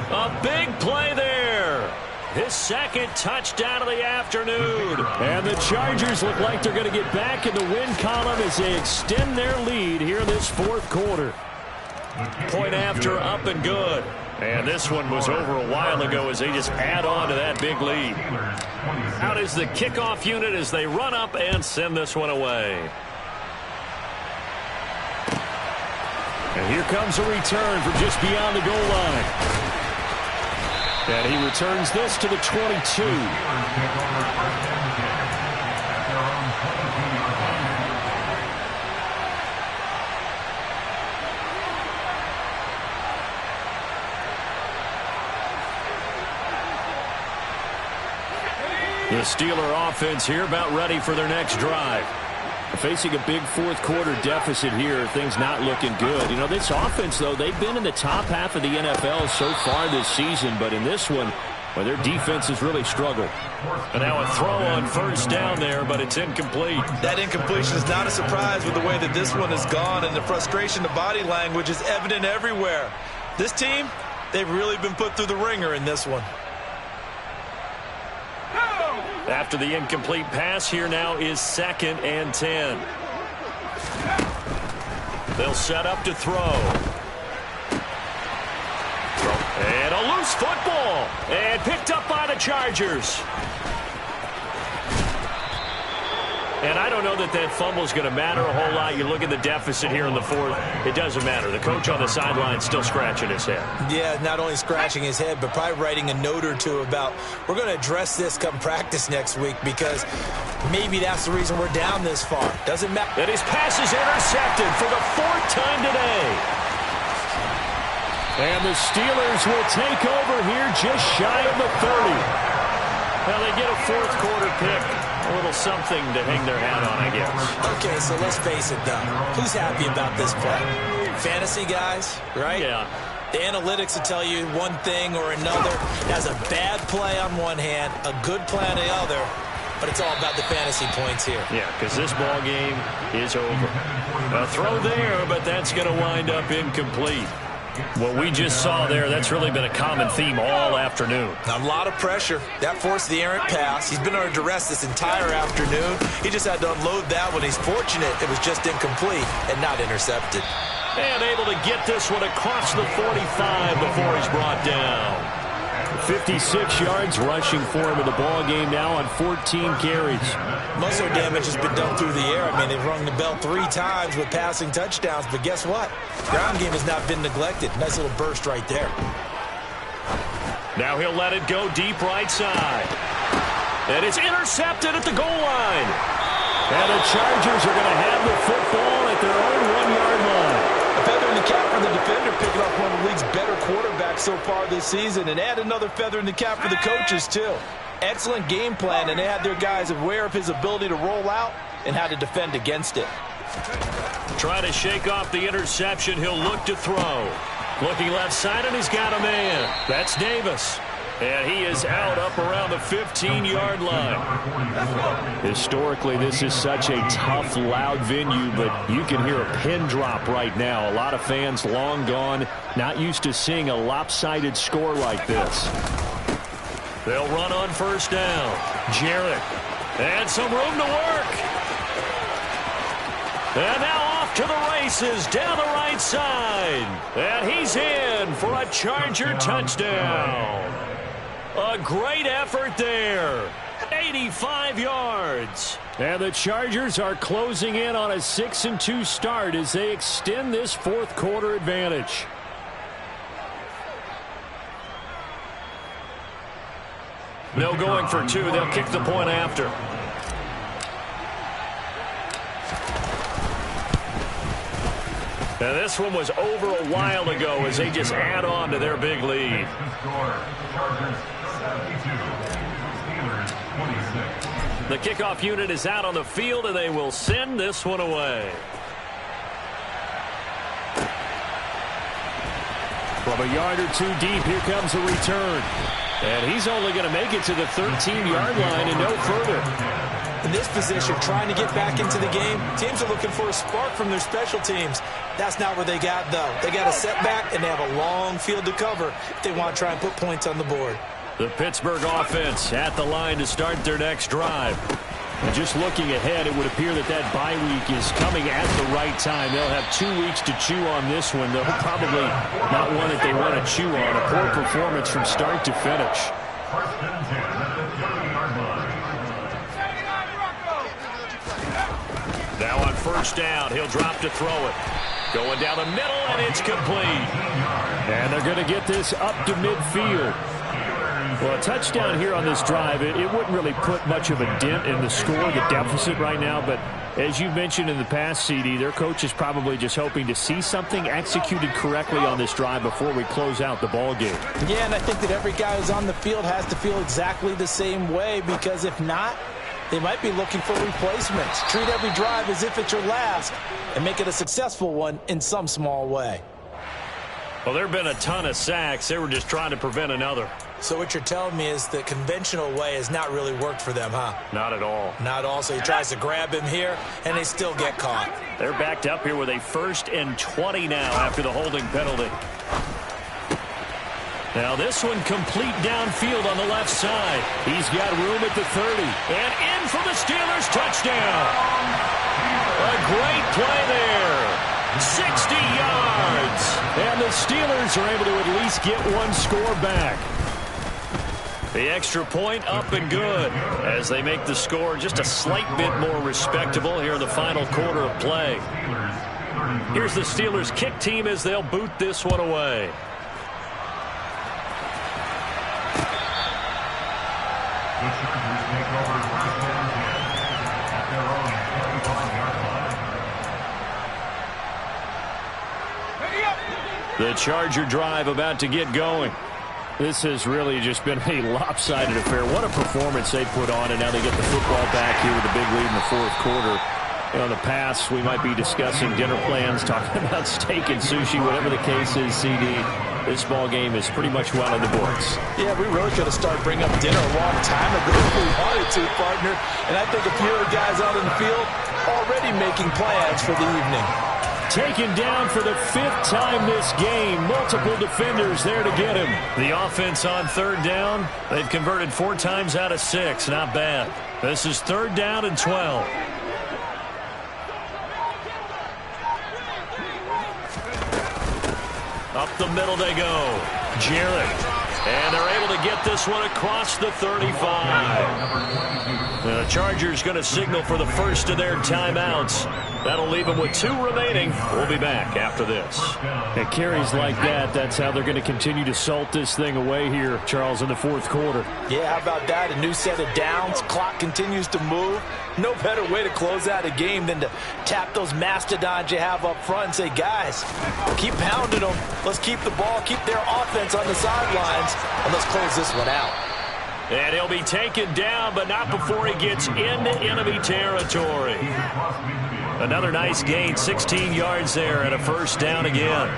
A big play there. His second touchdown of the afternoon. And the Chargers look like they're going to get back in the win column as they extend their lead here in this fourth quarter. Point after, up and good. And this one was over a while ago as they just add on to that big lead. Out is the kickoff unit as they run up and send this one away. And here comes a return from just beyond the goal line. And he returns this to the 22. The Steeler offense here about ready for their next drive. Facing a big fourth quarter deficit here, things not looking good. You know, this offense, though, they've been in the top half of the NFL so far this season, but in this one, well, their defense has really struggled. And now a throw on first down there, but it's incomplete. That incompletion is not a surprise with the way that this one has gone, and the frustration, the body language is evident everywhere. This team, they've really been put through the ringer in this one. After the incomplete pass, here now is 2nd and 10. They'll set up to throw. And a loose football. And picked up by the Chargers. And I don't know that that fumble is going to matter a whole lot. You look at the deficit here in the fourth. It doesn't matter. The coach on the sideline still scratching his head. Yeah, not only scratching his head, but probably writing a note or two about, we're going to address this come practice next week because maybe that's the reason we're down this far. Doesn't matter. And his pass is intercepted for the 4th time today. And the Steelers will take over here just shy of the 30. Well, they get a fourth quarter pick. A little something to hang their hat on, I guess. Okay, so let's face it, though. Who's happy about this play? Fantasy guys, right? Yeah. The analytics will tell you one thing or another. That's a bad play on one hand, a good play on the other, but it's all about the fantasy points here. Yeah, because this ball game is over. A throw there, but that's going to wind up incomplete. What we just saw there, that's really been a common theme all afternoon. A lot of pressure. That forced the errant pass. He's been under duress this entire afternoon. He just had to unload that one. He's fortunate it was just incomplete and not intercepted. And able to get this one across the 45 before he's brought down. 56 yards rushing for him in the ball game now on 14 carries. Most of their damage has been done through the air. I mean, they've rung the bell 3 times with passing touchdowns, but guess what? Ground game has not been neglected. Nice little burst right there. Now he'll let it go deep right side. And it's intercepted at the goal line. And the Chargers are going to have the football at their own 1-yard line. A feather in the cap for the defender, picking off one of the league's better quarterbacks so far this season, and add another feather in the cap for the coaches, too. Excellent game plan, and they had their guys aware of his ability to roll out and how to defend against it. Trying to shake off the interception, he'll look to throw. Looking left side, and he's got a man. That's Davis. And he is out up around the 15-yard line. Historically, this is such a tough, loud venue, but you can hear a pin drop right now. A lot of fans long gone, not used to seeing a lopsided score like this. They'll run on first down. Jarrett. And some room to work. And now off to the races down the right side. And he's in for a Charger touchdown. A great effort there. 85 yards. And the Chargers are closing in on a 6-2 start as they extend this fourth quarter advantage. No going for 2. They'll kick the point after. And this one was over a while ago as they just add on to their big lead. The kickoff unit is out on the field, and they will send this one away. From a yard or 2 deep, here comes a return. And he's only going to make it to the 13-yard line and no further. In this position, trying to get back into the game, teams are looking for a spark from their special teams. That's not what they got, though. They got a setback, and they have a long field to cover if they want to try and put points on the board. The Pittsburgh offense at the line to start their next drive. And just looking ahead, it would appear that that bye week is coming at the right time. They'll have 2 weeks to chew on this one, though probably not one that they want to chew on. A poor performance from start to finish. Now on first down, he'll drop to throw it. Going down the middle, and it's complete. And they're going to get this up to midfield. Well, a touchdown here on this drive, it wouldn't really put much of a dent in the score, the deficit right now. But as you mentioned in the past, CD, their coach is probably just hoping to see something executed correctly on this drive before we close out the ball game. Yeah, and I think that every guy who's on the field has to feel exactly the same way, because if not, they might be looking for replacements. Treat every drive as if it's your last and make it a successful one in some small way. Well, there have been a ton of sacks. They were just trying to prevent another. So what you're telling me is the conventional way has not really worked for them, huh? Not at all. Not all. So he tries to grab him here, and they still get caught. They're backed up here with a 1st and 20 now after the holding penalty. Now this one complete downfield on the left side. He's got room at the 30. And in for the Steelers touchdown. A great play there. 60 yards. And the Steelers are able to at least get one score back. The extra point up and good as they make the score just a slight bit more respectable here in the final quarter of play. Here's the Steelers kick team as they'll boot this one away. The Charger drive about to get going. This has really just been a lopsided affair. What a performance they put on, and now they get the football back here with a big lead in the fourth quarter. You know, in the past, we might be discussing dinner plans, talking about steak and sushi, whatever the case is, CD. This ball game is pretty much well in the books. Yeah, we really could have started bringing up dinner a long time ago if we wanted to, partner. And I think a few of the guys out in the field already making plans for the evening. Taken down for the 5th time this game. Multiple defenders there to get him. The offense on 3rd down, they've converted 4 times out of 6. Not bad. This is 3rd down and 12. Up the middle they go. Jarrett. And they're able to get this one across the 35. The Chargers going to signal for the first of their timeouts. That'll leave them with 2 remaining. We'll be back after this. At carries like that, that's how they're going to continue to salt this thing away here, Charles, in the 4th quarter. Yeah, how about that? A new set of downs. Clock continues to move. No better way to close out a game than to tap those mastodons you have up front and say, guys, keep pounding them. Let's keep the ball, keep their offense on the sidelines, and let's close this one out. And he'll be taken down, but not before he gets into enemy territory. Another nice gain, 16 yards there, and a 1st down again.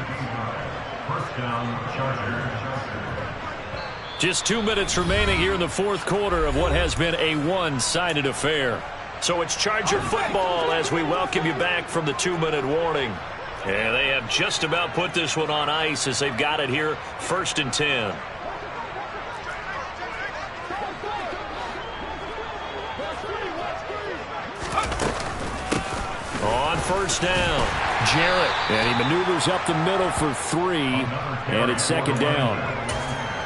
1st down, Chargers. Just 2 minutes remaining here in the 4th quarter of what has been a one-sided affair. So it's Charger football as we welcome you back from the 2-minute warning. And they have just about put this one on ice as they've got it here, 1st and 10. On 1st down, Jarrett. And he maneuvers up the middle for 3, and it's 2nd down.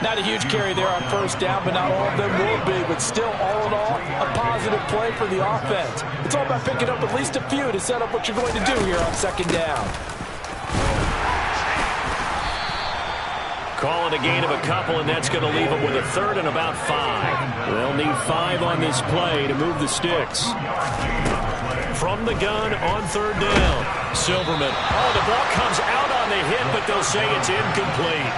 Not a huge carry there on 1st down, but not all of them will be. But still, all in all, a positive play for the offense. It's all about picking up at least a few to set up what you're going to do here on 2nd down. Call it a gain of a couple, and that's going to leave them with a 3rd and about 5. They'll need 5 on this play to move the sticks. From the gun on 3rd down, Silverman. Oh, the ball comes out on the hit, but they'll say it's incomplete.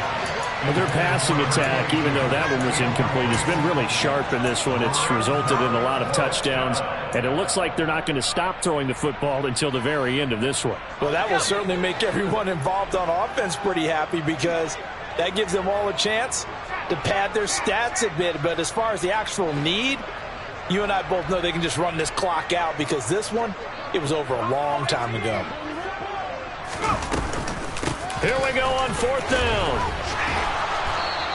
Well, their passing attack, even though that one was incomplete, has been really sharp in this one. It's resulted in a lot of touchdowns, and it looks like they're not going to stop throwing the football until the very end of this one. Well, that will certainly make everyone involved on offense pretty happy because that gives them all a chance to pad their stats a bit. But as far as the actual need, you and I both know they can just run this clock out because this one, it was over a long time ago. Here we go on 4th down.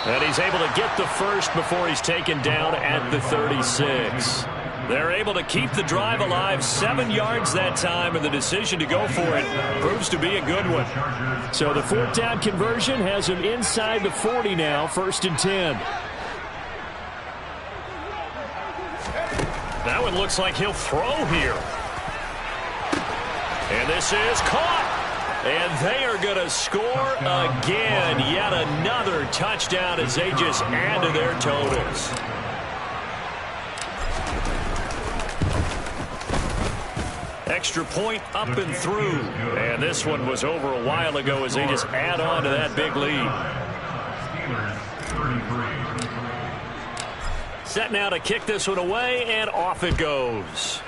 And he's able to get the 1st before he's taken down at the 36. They're able to keep the drive alive, 7 yards that time, and the decision to go for it proves to be a good one. So the 4th down conversion has him inside the 40 now, 1st and 10. That one looks like he'll throw here. And this is caught. And they are going to score again. Yet another touchdown as they just add to their totals. Extra point up and through. And this one was over a while ago as they just add on to that big lead. Set now to kick this one away, and off it goes.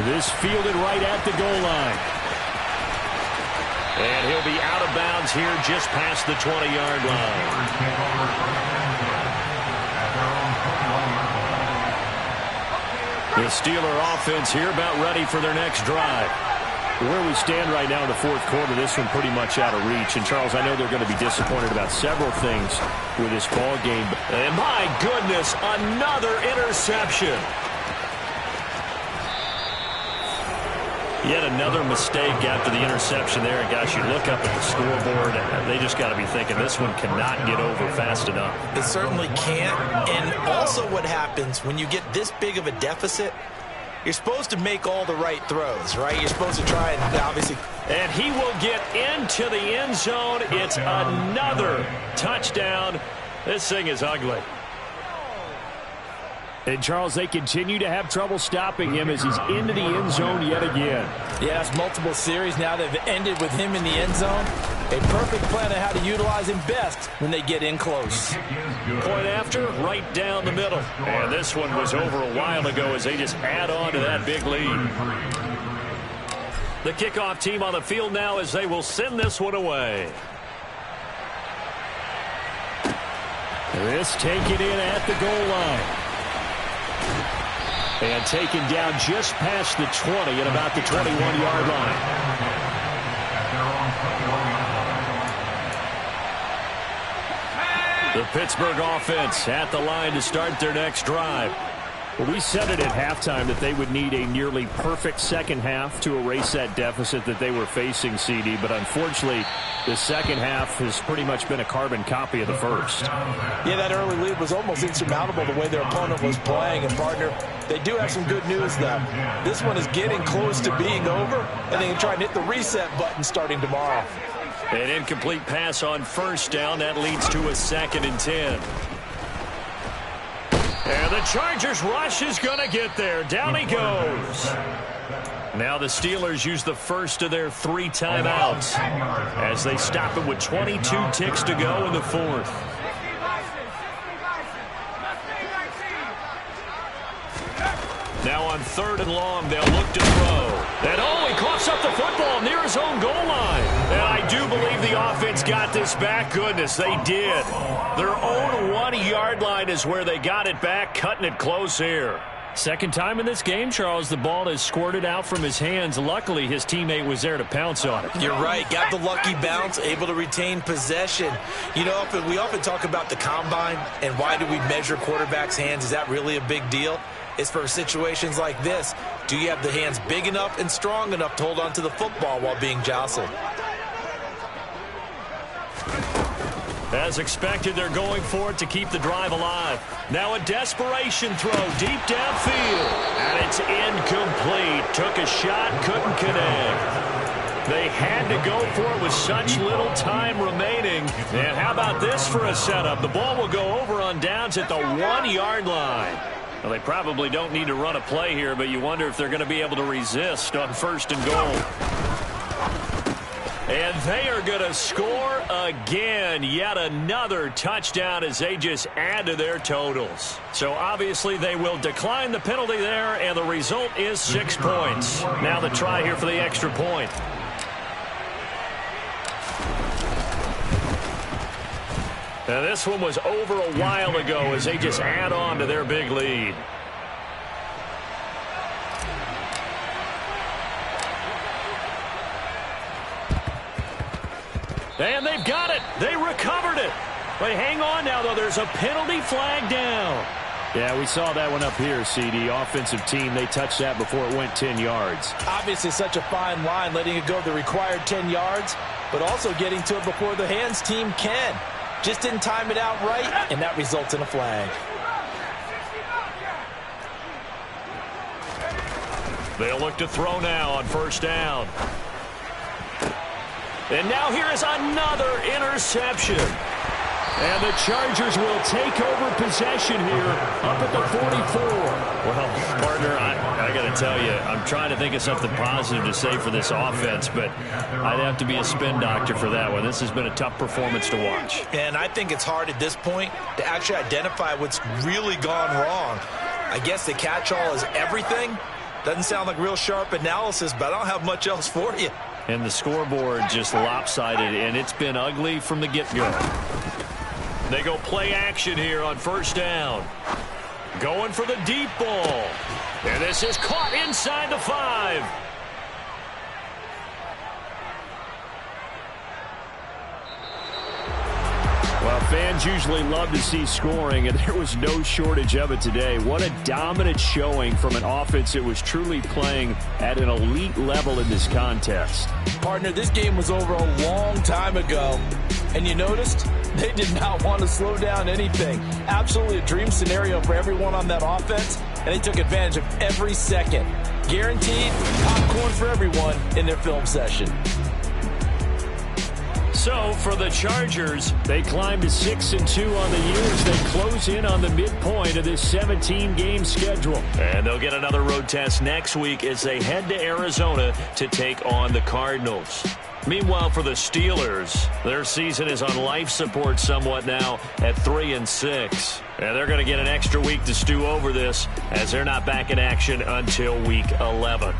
This fielded right at the goal line. And he'll be out of bounds here just past the 20-yard line. The Steeler offense here about ready for their next drive. Where we stand right now in the 4th quarter, this one pretty much out of reach. And, Charles, I know they're going to be disappointed about several things with this ball game. And, my goodness, another interception. Yet another mistake after the interception there. And, gosh, you look up at the scoreboard, and they just got to be thinking this one cannot get over fast enough. It certainly can't. And also what happens when you get this big of a deficit, you're supposed to make all the right throws, right? You're supposed to try and obviously. And he will get into the end zone. It's another touchdown. This thing is ugly. And, Charles, they continue to have trouble stopping him as he's into the end zone yet again. Yes, multiple series now that have ended with him in the end zone. A perfect plan on how to utilize him best when they get in close. Point after, right down the middle. And this one was over a while ago as they just add on to that big lead. The kickoff team on the field now as they will send this one away. This taken in at the goal line. And taken down just past the 20 at about the 21-yard line. The Pittsburgh offense at the line to start their next drive. Well, we said it at halftime that they would need a nearly perfect second half to erase that deficit that they were facing, CD. But unfortunately, the second half has pretty much been a carbon copy of the first. Yeah, that early lead was almost insurmountable the way their opponent was playing. And, partner, they do have some good news, though. This one is getting close to being over, and they can try and hit the reset button starting tomorrow. An incomplete pass on first down. That leads to a 2nd and 10. And the Chargers rush is going to get there. Down he goes. Now the Steelers use the first of their 3 timeouts as they stop it with 22 ticks to go in the 4th. Now on 3rd and long, they'll look to throw. And he coughs up the football near his own goal line. And I do believe the offense got this back. Goodness, they did. Their own 1-yard line is where they got it back, cutting it close here. Second time in this game, Charles, the ball has squirted out from his hands. Luckily, his teammate was there to pounce on it. You're right. Got the lucky bounce, able to retain possession. You know, we often talk about the combine and why do we measure quarterbacks' hands. Is that really a big deal? It's for situations like this. Do you have the hands big enough and strong enough to hold on to the football while being jostled? As expected, they're going for it to keep the drive alive. Now a desperation throw deep downfield. And it's incomplete. Took a shot, couldn't connect. They had to go for it with such little time remaining. And how about this for a setup? The ball will go over on downs at the 1-yard line. Well, they probably don't need to run a play here, but you wonder if they're going to be able to resist on 1st and goal. And they are going to score again. Yet another touchdown as they just add to their totals. So obviously they will decline the penalty there, and the result is 6 points. Now the try here for the extra point. Now this one was over a while ago as they just add on to their big lead. And they've got it. They recovered it. But hang on now, though. There's a penalty flag down. Yeah, we saw that one up here, CD. Offensive team, they touched that before it went 10 yards. Obviously such a fine line, letting it go the required 10 yards, but also getting to it before the hands team can. Just didn't time it out right, and that results in a flag. They'll look to throw now on 1st down. And now here is another interception. And the Chargers will take over possession here up at the 44. Well, partner, I got to tell you, I'm trying to think of something positive to say for this offense, but I'd have to be a spin doctor for that one. This has been a tough performance to watch. And I think it's hard at this point to actually identify what's really gone wrong. I guess the catch-all is everything. Doesn't sound like real sharp analysis, but I don't have much else for you. And the scoreboard just lopsided, and it's been ugly from the get-go. They go play action here on 1st down. Going for the deep ball. And this is caught inside the 5. Well, fans usually love to see scoring, and there was no shortage of it today. What a dominant showing from an offense that was truly playing at an elite level in this contest. Partner, this game was over a long time ago, and you noticed they did not want to slow down anything. Absolutely a dream scenario for everyone on that offense, and they took advantage of every second. Guaranteed popcorn for everyone in their film session. So, for the Chargers, they climb to 6-2 on the year as they close in on the midpoint of this 17-game schedule. And they'll get another road test next week as they head to Arizona to take on the Cardinals. Meanwhile, for the Steelers, their season is on life support somewhat now at 3-6. And they're going to get an extra week to stew over this as they're not back in action until week 11.